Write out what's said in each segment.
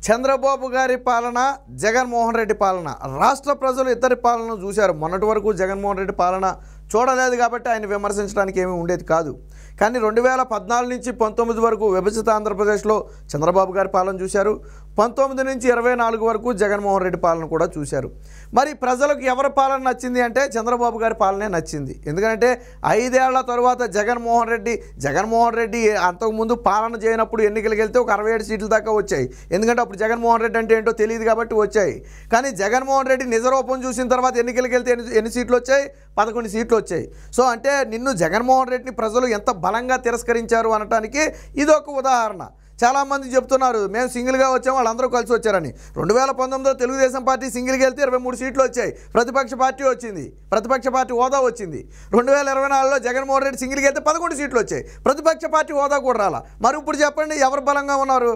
చంద్రబాబు గారి పాలన, జగన్మోహన్ రెడ్డి పాలన, రాష్ట్ర ప్రజలు ఇద్దరి పాలన చూశారు. మొన్నటి వరకు జగన్మోహన్ రెడ్డి పాలన చూడలేదు కాబట్టి ఆయన విమర్శించడానికి ఏమీ ఉండేది కాదు. కానీ 2014 నుంచి 19 వరకు విభజిత ఆంధ్రప్రదేశ్లో చంద్రబాబు గారి పాలన చూశారు. 19 నుంచి 24 వరకు జగన్మోహన్ రెడ్డి పాలన కూడా చూశారు. మరి ప్రజలకు ఎవరి పాలన నచ్చింది అంటే చంద్రబాబు గారి పాలనే నచ్చింది. ఎందుకంటే 5 ఏళ్ల తర్వాత జగన్మోహన్ రెడ్డి అంతకుముందు పాలన చేయనప్పుడు ఎన్నికలకు వెళ్తే ఒక 67 సీట్ల దాకా వచ్చాయి. ఎందుకంటే అప్పుడు జగన్మోహన్ రెడ్డి అంటే ఏంటో తెలియదు కాబట్టి వచ్చాయి. కానీ జగన్మోహన్ రెడ్డి నిజరూపం చూసిన తర్వాత ఎన్నికలకు వెళ్తే ఎన్ని సీట్లు వచ్చాయి? 11 సీట్లు వచ్చాయి. సో అంటే నిన్ను జగన్మోహన్ రెడ్డిని ప్రజలు ఎంత బలంగా తిరస్కరించారు అనటానికి ఇది ఒక ఉదాహరణ. చాలామంది చెప్తున్నారు మేము సింగిల్గా వచ్చాము, వాళ్ళందరూ కలిసి వచ్చారని. 2019లో తెలుగుదేశం పార్టీ సింగిల్గా వెళ్తే 23 సీట్లు వచ్చాయి, ప్రతిపక్ష పార్టీ వచ్చింది, ప్రతిపక్ష పార్టీ హోదా వచ్చింది. 2024లో జగన్మోహన్ రెడ్డి సింగిల్గా వెళ్తే 11 సీట్లు వచ్చాయి, ప్రతిపక్ష పార్టీ హోదా కూడా రాలా. మరి ఇప్పుడు చెప్పండి ఎవరు బలంగా ఉన్నారు?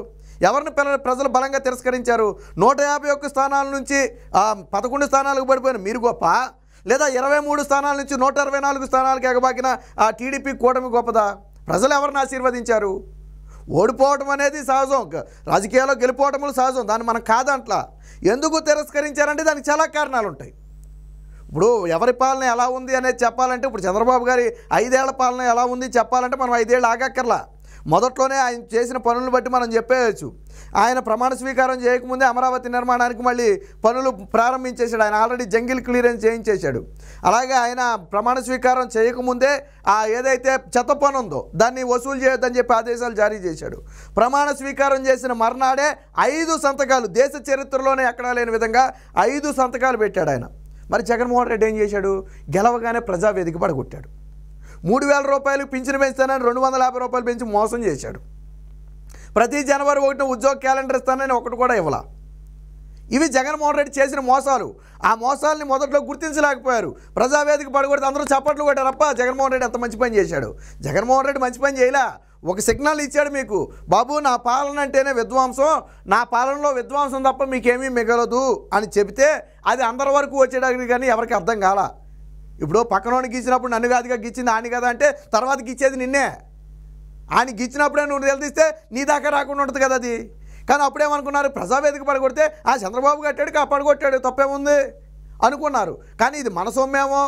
ఎవరిని ప్రజలు బలంగా తిరస్కరించారు? 151 స్థానాల నుంచి 11 స్థానాలకు పడిపోయిన మీరు గొప్ప, లేదా 23 స్థానాల నుంచి 124 స్థానాలకు ఎగబాకిన ఆ టీడీపీ కూటమి గొప్పదా? ప్రజలు ఎవరిని ఆశీర్వదించారు? ఓడిపోవడం అనేది సహజం, రాజకీయాల్లో గెలిపోవటములు సహజం, దాన్ని మనం కాదంట్లా. ఎందుకు తిరస్కరించారంటే దానికి చాలా కారణాలు ఉంటాయి. ఇప్పుడు ఎవరి పాలన ఎలా ఉంది అనేది చెప్పాలంటే, ఇప్పుడు చంద్రబాబు గారి 5 ఏళ్ల పాలన ఎలా ఉంది చెప్పాలంటే మనం 5 ఏళ్ళు ఆగక్కర్లా. మొదట్లోనే ఆయన చేసిన పనులను బట్టి మనం చెప్పేయచ్చు. ఆయన ప్రమాణ స్వీకారం చేయకముందే అమరావతి నిర్మాణానికి మళ్ళీ పనులు ప్రారంభించేశాడు. ఆయన ఆల్రెడీ జంగిల్ క్లియరెన్స్ చేయించేశాడు. అలాగే ఆయన ప్రమాణ స్వీకారం చేయకముందే ఏదైతే చెత్త పన్ను ఉందో దాన్ని వసూలు చేయొద్దని చెప్పి ఆదేశాలు జారీ చేశాడు. ప్రమాణ స్వీకారం చేసిన మర్నాడే 5 సంతకాలు, దేశ చరిత్రలోనే ఎక్కడా లేని విధంగా 5 సంతకాలు పెట్టాడు ఆయన. మరి జగన్మోహన్ రెడ్డి ఏం చేశాడు? గెలవగానే ప్రజావేదిక పడగొట్టాడు. 3000 రూపాయలు పింఛను పెంచుతానని 250 రూపాయలు పెంచి మోసం చేశాడు. ప్రతి జనవరి 1న ఉద్యోగ క్యాలెండర్ ఇస్తానని ఒకటి కూడా ఇవ్వాల. ఇవి జగన్మోహన్ రెడ్డి చేసిన మోసాలు. ఆ మోసాలని మొదట్లో గుర్తించలేకపోయారు. ప్రజావేదిక పడగొడితే అందరూ చప్పట్లు కొట్టారప్ప జగన్మోహన్ రెడ్డి ఎంత మంచి పని చేశాడు. జగన్మోహన్ రెడ్డి మంచి పని చేయలే, ఒక సిగ్నల్ ఇచ్చాడు మీకు, బాబు నా పాలన అంటేనే విధ్వంసం, నా పాలనలో విధ్వంసం తప్ప మీకేమీ మిగలదు అని చెబితే అది అందరి వరకు వచ్చేటప్పుడు కానీ ఎవరికి అర్థం కాల. ఇప్పుడు పక్కనోడికి గీచినప్పుడు నన్ను కాదుగా గీచింది ఆని కదా అంటే తర్వాత గీచేది నిన్నే. ఆయన గీచినప్పుడే నువ్వు నిలదీస్తే నీ దాకా రాకుండా ఉంటుంది కదా అది. కానీ అప్పుడేమనుకున్నారు? ప్రజావేదిక పడగొడితే చంద్రబాబు కట్టాడు పడగొట్టాడు తప్పేముంది అనుకున్నారు. కానీ ఇది మన సొమ్మేమో,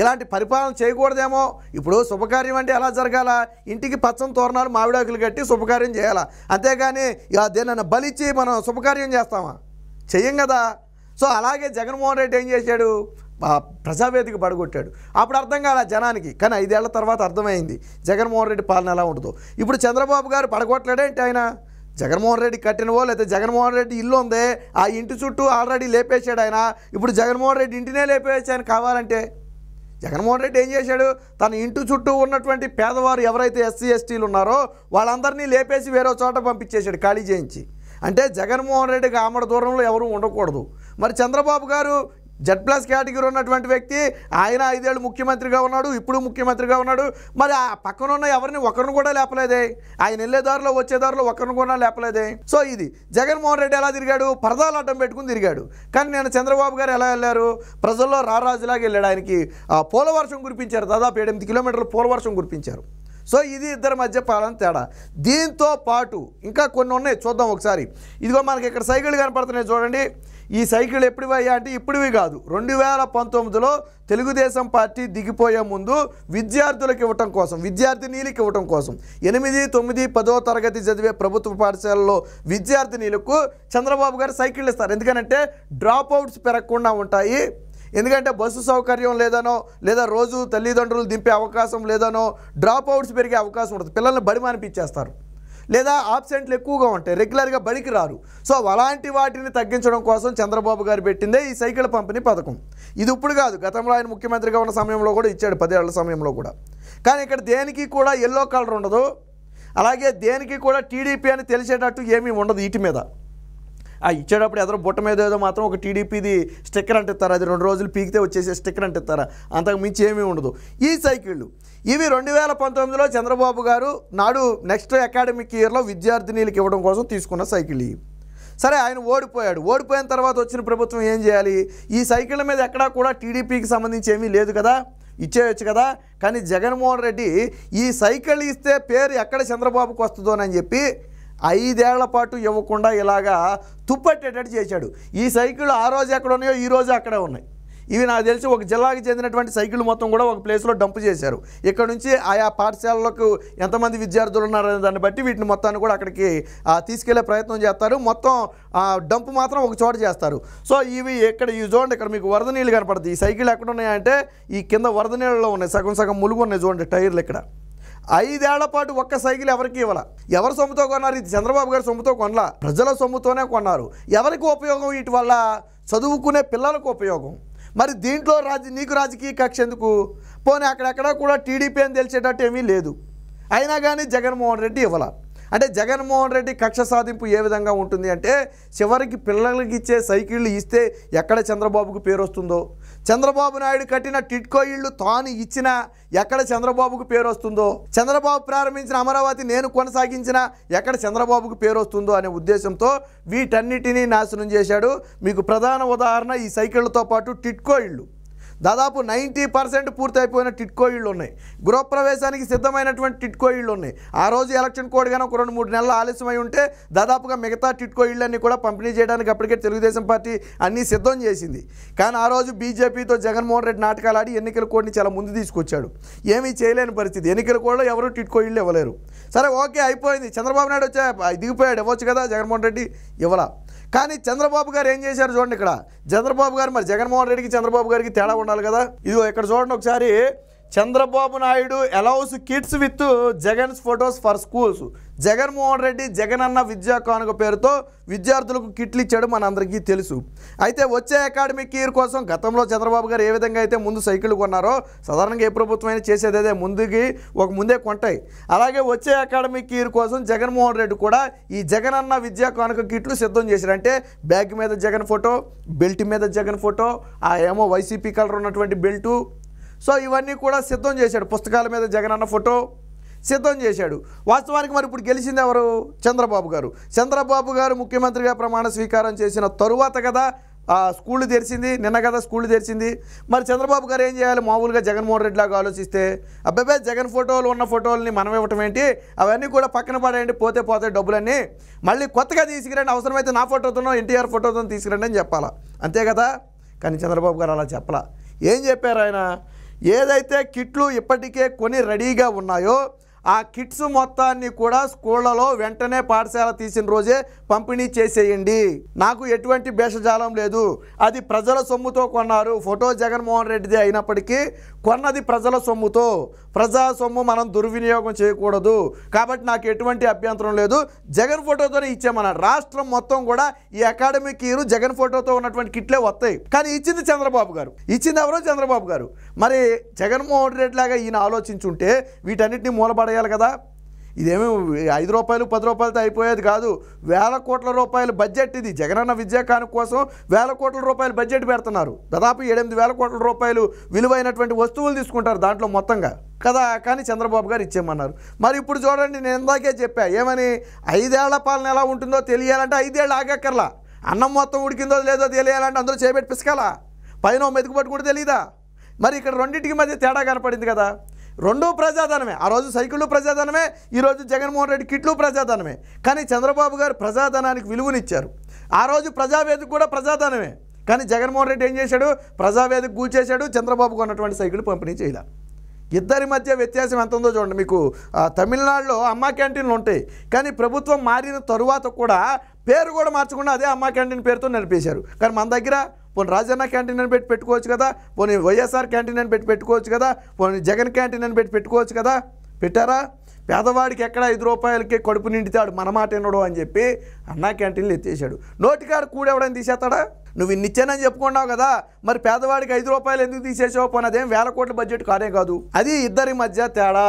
ఇలాంటి పరిపాలన చేయకూడదేమో. ఇప్పుడు శుభకార్యం అంటే ఎలా జరగాల? ఇంటికి పచ్చని తోరణాలు మామిడాకులు కట్టి శుభకార్యం చేయాలా, అంతేగాని దేనన్నా బలిచ్చి మనం శుభకార్యం చేస్తామా? చెయ్యం కదా. సో అలాగే జగన్మోహన్ రెడ్డి ఏం చేశాడు? ప్రజావేదిక పడగొట్టాడు. అప్పుడు అర్థం కాల జనానికి, కానీ 5 ఏళ్ల తర్వాత అర్థమైంది జగన్మోహన్ రెడ్డి పాలన ఎలా ఉంటుందో. ఇప్పుడు చంద్రబాబు గారు పడగొట్టలేడేంటి? ఆయన జగన్మోహన్ రెడ్డి కట్టినవో లేదా జగన్మోహన్ రెడ్డి ఇల్లు ఉందే ఆ ఇంటి చుట్టూ ఆల్రెడీ లేపేశాడు ఆయన. ఇప్పుడు జగన్మోహన్ రెడ్డి ఇంటినే లేపేసి ఆయన కావాలంటే జగన్మోహన్ రెడ్డి ఏం చేశాడు? తన ఇంటి చుట్టూ ఉన్నటువంటి పేదవారు ఎవరైతే ఎస్సీ ఎస్టీలు ఉన్నారో వాళ్ళందరినీ లేపేసి వేరే చోట పంపించేశాడు, ఖాళీ చేయించి. అంటే జగన్మోహన్ రెడ్డికి ఆమడ దూరంలో ఎవరు ఉండకూడదు. మరి చంద్రబాబు గారు Z+ కేటగిరీ ఉన్నటువంటి వ్యక్తి, ఆయన 5 ఏళ్ళు ముఖ్యమంత్రిగా ఉన్నాడు, ఇప్పుడు ముఖ్యమంత్రిగా ఉన్నాడు. మరి ఆ పక్కన ఉన్న ఎవరిని ఒకరిని కూడా లేపలేదే, ఆయన వెళ్ళేదారిలో వచ్చేదారిలో ఒకరిని కూడా లేపలేదే. సో ఇది జగన్మోహన్ రెడ్డి ఎలా తిరిగాడు? పరదాలు అడ్డం పెట్టుకుని తిరిగాడు. కానీ నేను చంద్రబాబు గారు ఎలా వెళ్ళారు? ప్రజల్లో రారాజులాగా వెళ్ళాడు. ఆయనకి పూలవర్షం కురిపించారు, దాదాపు 8 కిలోమీటర్ల పూలవర్షం కురిపించారు. సో ఇది ఇద్దరి మధ్య పాలన తేడా. దీంతో పాటు ఇంకా కొన్ని ఉన్నాయి, చూద్దాం ఒకసారి. ఇదిగో మనకి ఇక్కడ సైకిళ్ళు కనపడుతున్నాయి చూడండి. ఈ సైకిల్ ఎప్పుడువయ్యా అంటే ఇప్పుడువి కాదు, 2019లో తెలుగుదేశం పార్టీ దిగిపోయే ముందు విద్యార్థులకు ఇవ్వటం కోసం, విద్యార్థినీలకు ఇవ్వటం కోసం 8, 9, 10వ తరగతి చదివే ప్రభుత్వ పాఠశాలలో విద్యార్థినీలకు చంద్రబాబు గారు సైకిళ్ళు ఇస్తారు. ఎందుకంటే డ్రాప్ అవుట్స్ పెరగకుండా ఉంటాయి. ఎందుకంటే బస్సు సౌకర్యం లేదనో, లేదా రోజు తల్లిదండ్రులు దింపే అవకాశం లేదనో డ్రాప్ అవుట్స్ పెరిగే అవకాశం ఉంటుంది. పిల్లల్ని బడి మానిపించేస్తారు, లేదా ఆబ్సెంట్లు ఎక్కువగా ఉంటాయి, రెగ్యులర్గా బడికి రారు. సో అలాంటి వాటిని తగ్గించడం కోసం చంద్రబాబు గారు పెట్టిందే ఈ సైకిల్ పంపిణీ పథకం. ఇది ఇప్పుడు కాదు, గతంలో ఆయన ముఖ్యమంత్రిగా ఉన్న సమయంలో కూడా ఇచ్చాడు, 10 ఏళ్ల సమయంలో కూడా. కానీ ఇక్కడ దేనికి కూడా ఎల్లో కలర్ ఉండదు, అలాగే దేనికి కూడా టీడీపీ అని తెలిసేటట్టు ఏమీ ఉండదు. వీటి మీద ఇచ్చేటప్పుడు ఎదురు బుట్ట మీద ఏదో మాత్రం ఒక టీడీపీది స్టిక్కర్ అంటిస్తారు, అది 2 రోజులు పీకితే వచ్చేసే స్టిక్కర్ అంటిస్తారా, అంతకు మించి ఏమీ ఉండదు. ఈ సైకిళ్ళు ఇవి 2019లో చంద్రబాబు గారు నాడు నెక్స్ట్ అకాడమిక్ ఇయర్లో విద్యార్థినీలకు ఇవ్వడం కోసం తీసుకున్న సైకిల్ ఇవి. సరే ఆయన ఓడిపోయాడు. ఓడిపోయిన తర్వాత వచ్చిన ప్రభుత్వం ఏం చేయాలి? ఈ సైకిళ్ళ మీద ఎక్కడా కూడా టీడీపీకి సంబంధించి ఏమీ లేదు కదా, ఇచ్చేయచ్చు కదా. కానీ జగన్మోహన్ రెడ్డి ఈ సైకిల్ ఇస్తే పేరు ఎక్కడ చంద్రబాబుకు వస్తుందోనని చెప్పి 5 ఏళ్ల పాటు ఇవ్వకుండా ఇలాగా తుప్పట్టేటట్టు చేశాడు. ఈ సైకిళ్ళు ఆ రోజు ఎక్కడ ఉన్నాయో ఈ రోజు అక్కడే ఉన్నాయి. ఇవి నాకు తెలిసి ఒక జిల్లాకి చెందినటువంటి సైకిల్ మొత్తం కూడా ఒక ప్లేస్లో డంప్ చేశారు. ఇక్కడ నుంచి ఆయా పాఠశాలలకు ఎంతమంది విద్యార్థులు ఉన్నారనే దాన్ని బట్టి వీటిని మొత్తాన్ని కూడా అక్కడికి తీసుకెళ్లే ప్రయత్నం చేస్తారు. మొత్తం డంప్ మాత్రం ఒక చోట చేస్తారు. సో ఇవి చూడండి, ఇక్కడ మీకు వరద నీళ్ళు కనపడుతుంది. ఈ సైకిల్ ఎక్కడ ఉన్నాయంటే ఈ కింద వరద నీళ్ళలో ఉన్నాయి, సగం సగం ములుగు ఉన్నాయి. చూడండి టైర్లు ఇక్కడ. 5 ఏళ్ల పాటు ఒక్క సైకిల్ ఎవరికి ఇవ్వాల. ఎవరు సొమ్ముతో కొన్నారు? ఇది చంద్రబాబు గారు సొమ్ముతో కొనలా, ప్రజల సొమ్ముతోనే కొన్నారు. ఎవరికి ఉపయోగం? వీటి వల్ల చదువుకునే పిల్లలకు ఉపయోగం. మరి దీంట్లో నీకు రాజకీయ కక్ష ఎందుకు? పోనీ అక్కడెక్కడ కూడా టీడీపీ అని తెలిసేటట్టు ఏమీ లేదు. అయినా కానీ జగన్మోహన్ రెడ్డి ఇవ్వాల. అంటే జగన్మోహన్ రెడ్డి కక్ష సాధింపు ఏ విధంగా ఉంటుంది అంటే, చివరికి పిల్లలకి ఇచ్చే సైకిళ్ళు ఇస్తే ఎక్కడ చంద్రబాబుకు పేరు వస్తుందో, చంద్రబాబు నాయుడు కట్టిన టిట్కో ఇళ్ళు తాను ఇచ్చినా ఎక్కడ చంద్రబాబుకు పేరు వస్తుందో, చంద్రబాబు ప్రారంభించిన అమరావతి నేను కొనసాగించిన ఎక్కడ చంద్రబాబుకు పేరు వస్తుందో అనే ఉద్దేశంతో వీటన్నిటినీ నాశనం చేశాడు. మీకు ప్రధాన ఉదాహరణ ఈ సైకిళ్లతో పాటు టిట్కో ఇళ్ళు. దాదాపు 90% పూర్తయిపోయిన టిట్కో ఇళ్ళు ఉన్నాయి. గృహప్రవేశానికి సిద్ధమైనటువంటి టిట్కో ఇళ్ళు ఉన్నాయి. ఆ రోజు ఎలక్షన్ కోడ్ కానీ ఒక 2-3 నెలలు ఆలస్యమై ఉంటే దాదాపుగా మిగతా టిట్కో ఇళ్ళన్నీ కూడా పంపిణీ చేయడానికి అప్పటికే తెలుగుదేశం పార్టీ అన్నీ సిద్ధం చేసింది. కానీ ఆ రోజు బీజేపీతో జగన్మోహన్ రెడ్డి నాటకాలు ఆడి ఎన్నికల కోడ్ని చాలా ముందు తీసుకొచ్చాడు. ఏమీ చేయలేని పరిస్థితి. ఎన్నికల కోడ్లో ఎవరు టిట్కో ఇళ్ళు ఇవ్వలేరు. సరే ఓకే, అయిపోయింది. చంద్రబాబు నాయుడు దిగిపోయాడు, ఇవ్వచ్చు కదా, జగన్మోహన్ రెడ్డి ఇవ్వలా. కానీ చంద్రబాబు గారు ఏం చేశారు చూడండి. ఇక్కడ చంద్రబాబు గారు, మరి జగన్మోహన్ రెడ్డికి చంద్రబాబు గారికి తేడా ఉండాలి కదా. ఇదిగో ఇక్కడ చూడండి ఒకసారి. Chandrababu Naidu allows kids with Jagan's photos for schools. Jaganmohan Reddy Jagananna Vidya కానుక పేరుతో విద్యార్థులకు కిట్లు ఇచ్చాడు, మనందరికీ తెలుసు. అయితే వచ్చే అకాడమిక్ ఇయర్ కోసం గతంలో చంద్రబాబు గారు ఏ విధంగా అయితే ముందు సైకిల్ కొన్నారో, సాధారణంగా ఏ ప్రభుత్వం అయినా చేసేది అదే, ముందే కొంటాయి. అలాగే వచ్చే అకాడమిక్ ఇయర్ కోసం జగన్మోహన్ రెడ్డి కూడా ఈ జగనన్న విద్యా కానుక కిట్లు సిద్ధం చేశారు. అంటే బ్యాగ్ మీద జగన్ ఫోటో, బెల్ట్ మీద జగన్ ఫోటో, ఏమో వైసీపీ కలర్ ఉన్నటువంటి బెల్టు. సో ఇవన్నీ కూడా సిద్ధం చేశాడు. పుస్తకాల మీద జగనన్న ఫోటో సిద్ధం చేశాడు. వాస్తవానికి మరి ఇప్పుడు గెలిచింది ఎవరు? చంద్రబాబు గారు. చంద్రబాబు గారు ముఖ్యమంత్రిగా ప్రమాణ స్వీకారం చేసిన తరువాత కదా స్కూళ్ళు తెరిచింది, నిన్న కదా స్కూళ్ళు తెరిచింది. మరి చంద్రబాబు గారు ఏం చేయాలి? మామూలుగా జగన్మోహన్ రెడ్డి లాగా ఆలోచిస్తే, అబ్బాబే జగన్ ఫోటోలు ఉన్న ఫోటోలని మనం ఇవ్వటం ఏంటి, అవన్నీ కూడా పక్కన పడేయండి, పోతే డబ్బులన్నీ మళ్ళీ కొత్తగా తీసుకురండి, అవసరమైతే నా ఫోటోతోనో ఎన్టీఆర్ ఫోటోతో తీసుకురండి అని చెప్పాలా, అంతే కదా. కానీ చంద్రబాబు గారు అలా చెప్పలా. ఏం చెప్పారు ఆయన? ఏదైతే కిట్లు ఇప్పటికే కొని రెడీగా ఉన్నాయో ఆ కిట్స్ మొత్తాన్ని కూడా స్కూళ్లలో వెంటనే పాఠశాల తీసిన రోజే పంపిణీ చేసేయండి. నాకు ఎటువంటి భేషజాలం లేదు. అది ప్రజల సొమ్ముతో కొన్నారు. ఫోటో జగన్మోహన్ రెడ్డిదే అయినప్పటికీ కొన్నది ప్రజల సొమ్ముతో. ప్రజా సొమ్ము మనం దుర్వినియోగం చేయకూడదు. కాబట్టి నాకు ఎటువంటి అభ్యంతరం లేదు. జగన్ ఫోటోతోనే ఇచ్చామన్నారు. రాష్ట్రం మొత్తం కూడా ఈ అకాడమిక్ ఇయర్ జగన్ ఫోటోతో ఉన్నటువంటి కిట్లే వస్తాయి. కానీ ఇచ్చింది చంద్రబాబు గారు. ఇచ్చింది ఎవరో? చంద్రబాబు గారు. మరి జగన్మోహన్ రెడ్డి లాగా ఈయన ఆలోచించుంటే వీటన్నిటిని మూలపడేయాలి కదా. ఇదేమీ 5 రూపాయలు 10 రూపాయలతో అయిపోయేది కాదు. వేల కోట్ల రూపాయల బడ్జెట్ ఇది. జగనన్న విద్యా కానుక కోసం వేల కోట్ల రూపాయల బడ్జెట్ పెడుతున్నారు. దాదాపు 8,000 కోట్ల రూపాయలు విలువైనటువంటి వస్తువులు తీసుకుంటారు దాంట్లో మొత్తంగా కదా. కానీ చంద్రబాబు గారు ఇచ్చేయమన్నారు. మరి ఇప్పుడు చూడండి, నేను ఇందాకే చెప్పా ఏమని, 5 ఏళ్ల పాలన ఎలా ఉంటుందో తెలియాలంటే 5 ఏళ్ళు ఆగక్కర్లా. అన్నం మొత్తం ఉడికిందో లేదో తెలియాలంటే అందులో చేయబెట్టి పిసకాలా, పైన మెతుకు పట్టుకుంటే తెలియదా? మరి ఇక్కడ రెండింటికి మధ్య తేడా కనపడింది కదా. రెండూ ప్రజాధనమే. ఆ రోజు సైకిళ్ళు ప్రజాధనమే, ఈరోజు జగన్మోహన్ రెడ్డి కిట్లు ప్రజాధనమే. కానీ చంద్రబాబు గారు ప్రజాధనానికి విలువనిచ్చారు. ఆ రోజు ప్రజావేదిక కూడా ప్రజాధనమే. కానీ జగన్మోహన్ రెడ్డి ఏం చేశాడు? ప్రజావేదిక కూల్చేశాడు. చంద్రబాబుకు ఉన్నటువంటి సైకిల్ పంపిణీ చేయాలి. ఇద్దరి మధ్య వ్యత్యాసం ఎంత ఉందో చూడండి. మీకు తమిళనాడులో అమ్మా క్యాంటీన్లు ఉంటాయి, కానీ ప్రభుత్వం మారిన తరువాత కూడా పేరు కూడా మార్చకుండా అదే అమ్మా క్యాంటీన్ పేరుతో నడిపేశారు. కానీ మన దగ్గర పోనీ రాజన్న క్యాంటీన్ అని పెట్టుకోవచ్చు కదా, పోనీ వైఎస్ఆర్ క్యాంటీన్ అని పెట్టుకోవచ్చు కదా, పోనీ జగన్ క్యాంటీన్ అని పెట్టుకోవచ్చు కదా. పెట్టారా? పేదవాడికి ఎక్కడ 5 రూపాయలకే కడుపు నిండితాడు మన మాట ఎన్నడో అని చెప్పి అన్నా క్యాంటీన్లు ఎత్తేసాడు. నోటికాడు కూడెవడని తీసేస్తాడా? నువ్వు ఇన్నిచ్చానని చెప్పుకున్నావు కదా, మరి పేదవాడికి 5 రూపాయలు ఎందుకు తీసేసావు? పోనీ అదేం వేల కోట్ల బడ్జెట్ కానే కాదు. అది ఇద్దరి మధ్య తేడా.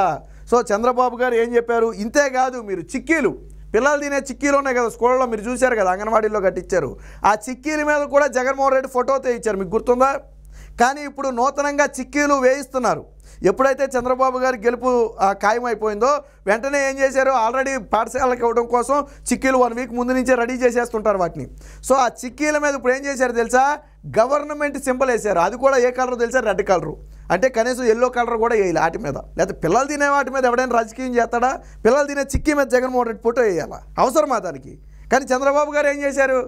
సో చంద్రబాబు గారు ఏం చెప్పారు? ఇంతే కాదు, మీరు చిక్కీలు, పిల్లలు తినే చిక్కీలు ఉన్నాయి కదా స్కూళ్ళలో, మీరు చూశారు కదా, అంగన్వాడీలో కట్టించారు. ఆ చిక్కీల మీద కూడా జగన్మోహన్ రెడ్డి ఫోటోతో ఇచ్చారు, మీకు గుర్తుందా? కానీ ఇప్పుడు నూతనంగా చిక్కీలు వేయిస్తున్నారు. ఎప్పుడైతే చంద్రబాబు గారి గెలుపు ఖాయమైపోయిందో వెంటనే ఏం చేశారు? ఆల్రెడీ పాఠశాలకు ఇవ్వడం కోసం చిక్కీలు 1 వీక్ ముందు నుంచే రెడీ చేసేస్తుంటారు వాటిని. సో ఆ చిక్కీల మీద ఇప్పుడు ఏం చేశారు తెలుసా? గవర్నమెంట్ సింబల్ వేశారు. అది కూడా ఏ కలర్ తెలుసా? Red colour. అంటే కనీసం ఎల్లో కలర్ కూడా వేయాలి వాటి మీద. లేకపోతే పిల్లలు తినే వాటి మీద ఎవడైనా రాజకీయం చేస్తాడా? పిల్లలు తినే చిక్కీ మీద జగన్మోహన్ రెడ్డి ఫోటో వేయాలా? అవసరమా దానికి? కానీ చంద్రబాబు గారు ఏం చేశారు?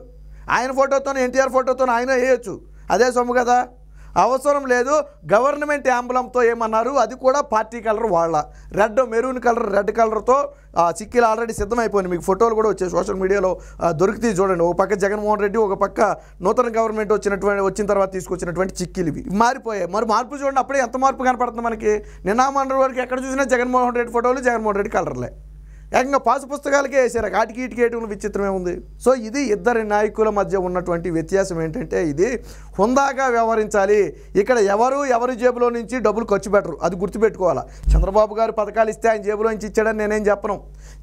ఆయన ఫోటోతో ఎన్టీఆర్ ఫోటోతో ఆయన వేయచ్చు, అదే సొమ్ము కదా. అవసరం లేదు. గవర్నమెంట్ యాంబులంతో ఏమన్నారు, అది కూడా పార్టీ కలర్ వాళ్ళ రెడ్, మెరూన్ కలర్, రెడ్ కలర్తో చిక్కీలు ఆల్రెడీ సిద్ధమైపోయింది. మీకు ఫోటోలు కూడా వచ్చాయి సోషల్ మీడియాలో దొరికితే చూడండి. ఒక పక్క జగన్మోహన్ రెడ్డి, ఒక పక్క నూతన గవర్నమెంట్ వచ్చిన తర్వాత తీసుకొచ్చినటువంటి చిక్కీలు ఇవి మారిపోయాయి. మరి మార్పు చూడండి, అప్పుడే ఎంత మార్పు కనపడుతుంది మనకి. నిన్న మొన్నటి వరకు ఎక్కడ చూసినా జగన్మోహన్ రెడ్డి ఫోటోలు, జగన్మోహన్ రెడ్డి కలర్లే. ఏకంగా పాసు పుస్తకాలకే వేసారు. ఆటికి ఇటుకి ఏటు విచిత్రమే ఉంది. సో ఇది ఇద్దరి నాయకుల మధ్య ఉన్నటువంటి వ్యత్యాసం ఏంటంటే, ఇది హుందాగా వ్యవహరించాలి. ఇక్కడ ఎవరి జేబులో నుంచి డబ్బులు ఖర్చు పెట్టరు, అది గుర్తుపెట్టుకోవాలా. చంద్రబాబు గారు పథకాలు ఇస్తే ఆయన జేబులో నుంచి ఇచ్చాడని నేనేం చెప్పను.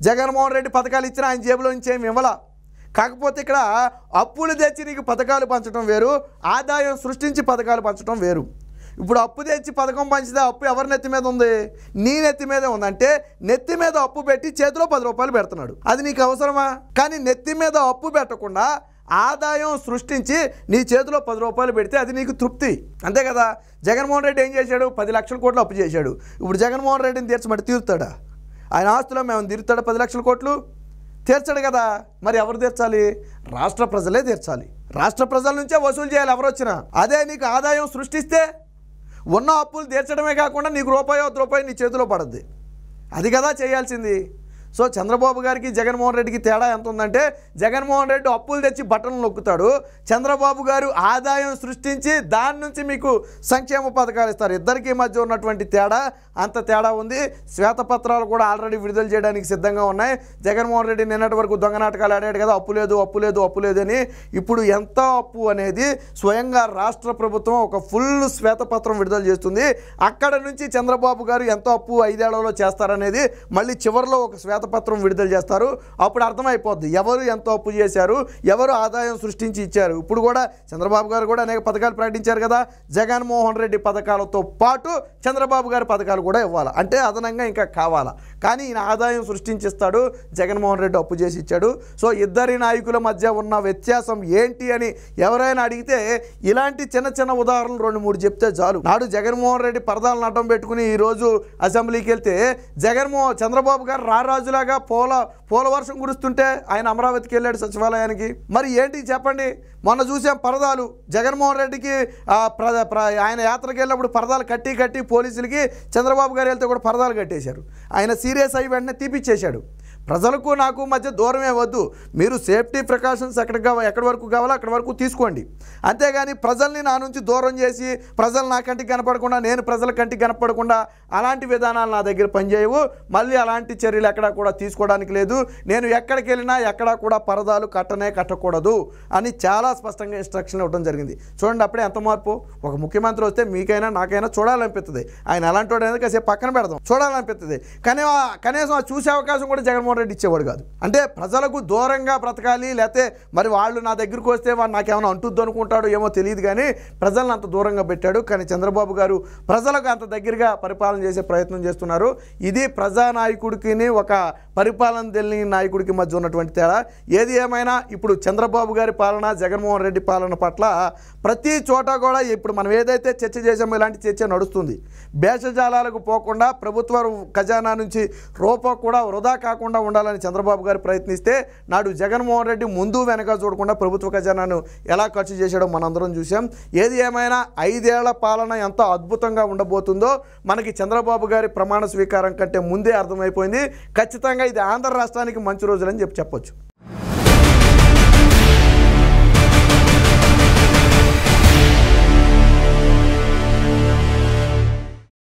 జగన్మోహన్ రెడ్డి పథకాలు ఇచ్చినా ఆయన జేబులో నుంచి ఏమి ఇవ్వాలా. కాకపోతే ఇక్కడ అప్పులు తెచ్చి నీకు పథకాలు పంచడం వేరు, ఆదాయం సృష్టించి పథకాలు పంచడం వేరు. ఇప్పుడు అప్పు తెచ్చి పథకం పంచితే అప్పు ఎవరి నెత్తి మీద ఉంది? నీ నెత్తి మీదే ఉంది. అంటే నెత్తి మీద అప్పు పెట్టి చేతిలో 10 రూపాయలు పెడుతున్నాడు, అది నీకు అవసరమా? కానీ నెత్తి మీద అప్పు పెట్టకుండా ఆదాయం సృష్టించి నీ చేతిలో 10 రూపాయలు పెడితే అది నీకు తృప్తి, అంతే కదా. జగన్మోహన్ రెడ్డి ఏం చేశాడు? 10 లక్షల కోట్లు అప్పు చేశాడు. ఇప్పుడు జగన్మోహన్ రెడ్డిని తీర్చమంటే తీరుతాడా? ఆయన ఆస్తులో మేము తీరుతాడా 10 లక్షల కోట్లు? తీర్చడు కదా. మరి ఎవరు తీర్చాలి? రాష్ట్ర ప్రజలే తీర్చాలి. రాష్ట్ర ప్రజల నుంచే వసూలు చేయాలి ఎవరు వచ్చినా. అదే నీకు ఆదాయం సృష్టిస్తే ఉన్న అప్పులు తీర్చడమే కాకుండా నీకు రూపాయి నీ చేతిలో పడద్ది, అది కదా చేయాల్సింది. సో చంద్రబాబు గారికి జగన్మోహన్ రెడ్డికి తేడా ఎంత ఉందంటే, జగన్మోహన్ రెడ్డి అప్పులు తెచ్చి బట్టలు నొక్కుతాడు, చంద్రబాబు గారు ఆదాయం సృష్టించి దాని నుంచి మీకు సంక్షేమ పథకాలు ఇస్తారు. ఇద్దరికీ మధ్య ఉన్నటువంటి తేడా అంత తేడా ఉంది. శ్వేతపత్రాలు కూడా ఆల్రెడీ విడుదల చేయడానికి సిద్ధంగా ఉన్నాయి. జగన్మోహన్ రెడ్డి నిన్నటి వరకు దొంగ నాటకాలు ఆడాడు కదా, అప్పు లేదు అని. ఇప్పుడు ఎంత అప్పు అనేది స్వయంగా రాష్ట్ర ప్రభుత్వం ఒక ఫుల్ శ్వేతపత్రం విడుదల చేస్తుంది. అక్కడ నుంచి చంద్రబాబు గారు ఎంత అప్పు 5 ఏళ్లలో చేస్తారనేది మళ్ళీ చివరిలో ఒక శ్వేతపత్రం విడుదల చేస్తారు. అప్పుడు అర్థమైపోద్ది ఎవరు ఎంత అప్పు చేశారు, ఎవరు ఆదాయం సృష్టించి ఇచ్చారు. ఇప్పుడు కూడా చంద్రబాబు గారు కూడా అనేక పథకాలు ప్రకటించారు కదా. జగన్మోహన్ రెడ్డి పథకాలతో పాటు చంద్రబాబు గారి పథకాలు కూడా ఇవ్వాలి, అంటే అదనంగా ఇంకా కావాలా. కానీ ఈయన ఆదాయం సృష్టించిస్తాడు, జగన్మోహన్ రెడ్డి అప్పు చేసి ఇచ్చాడు. సో ఇద్దరి నాయకుల మధ్య ఉన్న వ్యత్యాసం ఏంటి అని ఎవరైనా అడిగితే ఇలాంటి చిన్న ఉదాహరణలు 2-3 చెప్తే చాలు. నాడు జగన్మోహన్ రెడ్డి పరదాలను అడ్డం పెట్టుకుని ఈరోజు అసెంబ్లీకి వెళ్తే చంద్రబాబు గారు రారాజులాగా పూల వర్షం కురుస్తుంటే ఆయన అమరావతికి వెళ్ళాడు సచివాలయానికి. మరి ఏంటి చెప్పండి? మొన్న చూసాం పరదాలు జగన్మోహన్ రెడ్డికి ఆయన యాత్రకి వెళ్ళినప్పుడు పరదాలు కట్టి పోలీసులకి, చంద్రబాబు గారు వెళ్తే కూడా పరదాలు కట్టేశారు. ఆయన సీరియస్ అయ్యి వెంటనే తీపిచ్చేశాడు. ప్రజలకు నాకు మధ్య దూరమే వద్దు, మీరు సేఫ్టీ ప్రికాషన్స్ ఎక్కడి వరకు కావాలో అక్కడి వరకు తీసుకోండి, అంతేగాని ప్రజల్ని నా నుంచి దూరం చేసి ప్రజలు నా కంటికి కనపడకుండా నేను ప్రజల కంటికి కనపడకుండా అలాంటి విధానాలు నా దగ్గర పనిచేయవు, మళ్ళీ అలాంటి చర్యలు ఎక్కడా కూడా తీసుకోవడానికి లేదు, నేను ఎక్కడికి వెళ్ళినా ఎక్కడా కూడా పరదాలు కట్టకూడదు అని చాలా స్పష్టంగా ఇన్స్ట్రక్షన్ ఇవ్వడం జరిగింది. చూడండి అప్పుడే ఎంత మార్పు. ఒక ముఖ్యమంత్రి వస్తే మీకైనా నాకైనా చూడాలనిపిస్తుంది, ఆయన అలాంటి వాడు అనేది కాసేపు పక్కన పెడదాం, చూడాలనిపిస్తుంది. కానీ కనీసం చూసే అవకాశం కూడా జగన్మోహన్ రెడ్డి ఇచ్చేవాడు కాదు. అంటే ప్రజలకు దూరంగా బ్రతకాలి, లేకపోతే మరి వాళ్ళు నా దగ్గరకు వస్తే వాడు నాకేమైనా అంటుద్దు అనుకుంటాడు ఏమో తెలియదు, కానీ ప్రజలను అంత దూరంగా పెట్టాడు. కానీ చంద్రబాబు గారు ప్రజలకు అంత దగ్గరగా పరిపాలన చేసే ప్రయత్నం చేస్తున్నారు. ఇది ప్రజానాయకుడికి ఒక పరిపాలన తెలియని నాయకుడికి మధ్య ఉన్నటువంటి తేడా. ఏది ఏమైనా ఇప్పుడు చంద్రబాబు గారి పాలన, జగన్మోహన్ రెడ్డి పాలన పట్ల ప్రతి చోట కూడా ఇప్పుడు మనం ఏదైతే చర్చ చేసామో ఇలాంటి చర్చ నడుస్తుంది. భేషజాలాలకు పోకుండా ప్రభుత్వ ఖజానా నుంచి రూపాయి కూడా వృధా కాకుండా ఉండాలని చంద్రబాబు గారు ప్రయత్నిస్తే, నాడు జగన్మోహన్ రెడ్డి ముందు వెనక చూడకుండా ప్రభుత్వ ఖజానాను ఎలా ఖర్చు చేశాడో మనందరం చూసాం. ఏది ఏమైనా 5 ఏళ్ల పాలన ఎంత అద్భుతంగా ఉండబోతుందో మనకి చంద్రబాబు గారి ప్రమాణ స్వీకారం కంటే ముందే అర్థమైపోయింది. ఖచ్చితంగా ఇది ఆంధ్ర రాష్ట్రానికి మంచి రోజులని చెప్పొచ్చు.